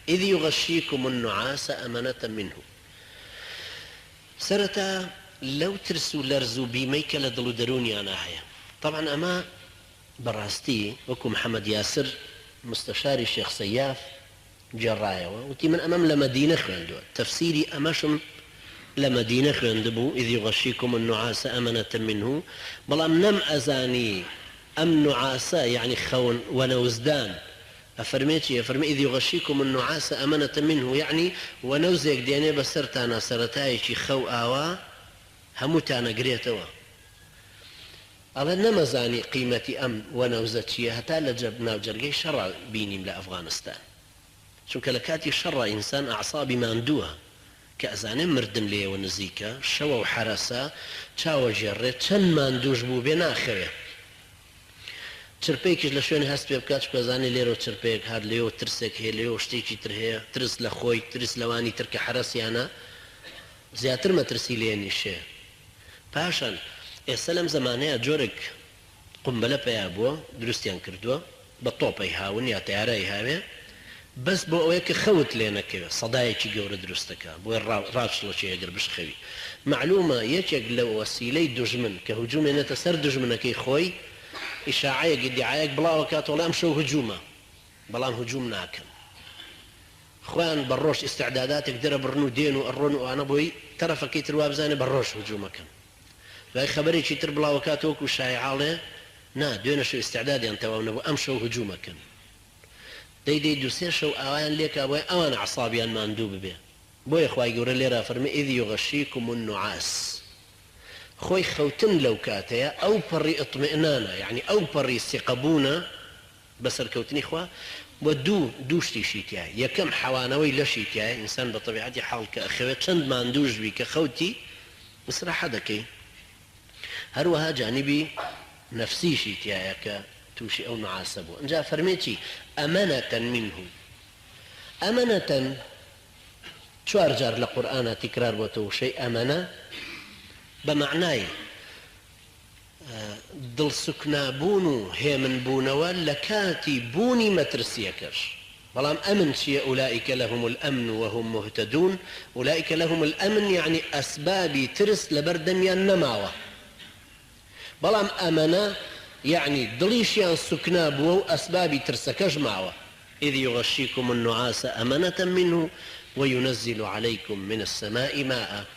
إذ يغشيكم النعاس أمنة منه. سرتا لو ترسو لرزو بيميك لدلو دروني أنا هيا. طبعا أما براستي وكو محمد ياسر مستشاري الشيخ سياف جرايا وتي من أمام لمدينة خواندو تفسيري أماشم لمدينة خواندبو إذ يغشيكم النعاس أمنة منه بلام نم أزاني أم نعاسا يعني خون ونوزدان أفرميتي أفرمي إذ يغشيكم النعاس أمنة منه يعني ونوزيك ديني بسرتانا سرتايشي خو آوا هموتانا قريتوا على نمزاني قيمة أم ونوزتشي هتا لجبنا وجرقي شرع بيني لأفغانستان شو كلكاتي شرع إنسان أعصابي ما عندوها كأزاني مردم ليه ونزيكا شوا وحرسا تشاو جري تشن ما عندوش بو بين آخره چرپێکیش لە شوێنی هەست پێ بکات کۆزانانی لێرە چرپێک هەر لێەوە ترسێک هەیە لێەوە شتێکی تر هەیە ترس لە خۆی ترس لەوانی ترکە حرەسیانە زیاتر مەترسی لێنیشێ پاشان ئێستا لەم زمانەیە جۆرێک قومبەلە پێیا بووە دروستیان کردووە بە تۆپەی هاون یا تەیارەی هاوێ بەس بۆ ئەوەیە کە خەوت لێ نەکەوێت سەدایەکی گەورە دروستەکە بۆی ڕاچڵۆکی ئەگەر بشخەوی معلومە یەکێک لە وەسیلەی دوژمن کە هجوومێنێتە سەر دژمنەکەی خۆی إشاعية ادعاءك بلا وكات ولا أمشوا هجوما بلان هجوم ناكن خوان بروش استعداداتك درب برنو دينو الرنو وأنا بوي ترى كيتر وابزاني بروش هجومك فأي خبري كيتر بلا وكاتوك وشايع عليه نا دون شو استعدادي أنت وأنا أمشوا هجومك دي دوسير شو أوان ليك أبوي أوان عصابيا ما ندوب به بوي إخوائي يقول لي رافرمي إذ يغشيكم النعاس خوي خوتن لو كاتيا أو بري اطمئنانا يعني أو بري استقبونا بسر كوتني إخوة ودوشتي شيتيا يكم حوانوي لا شيتيا إنسان بطبيعتي حال كأخوات شند ما ندوش بي كخوتي مسرح حدكي هروها جانبي نفسي شيتيا كتوشي أو نعاسبه انجا فرميتي أمانة منه أمانة شو أرجار لقرآن تكرار بوتو شيء أمانة بمعناي دل سكنابون هيمن بونوا لكاتي بوني مترسيكش بلام أمن شيء أولئك لهم الأمن وهم مهتدون أولئك لهم الأمن يعني أسباب ترس لبردم ينماوة بلام أمنا يعني دليشيان سكنابو أسباب ترسكش معوة إذ يغشيكم النعاس أمنة منه وينزل عليكم من السماء ماء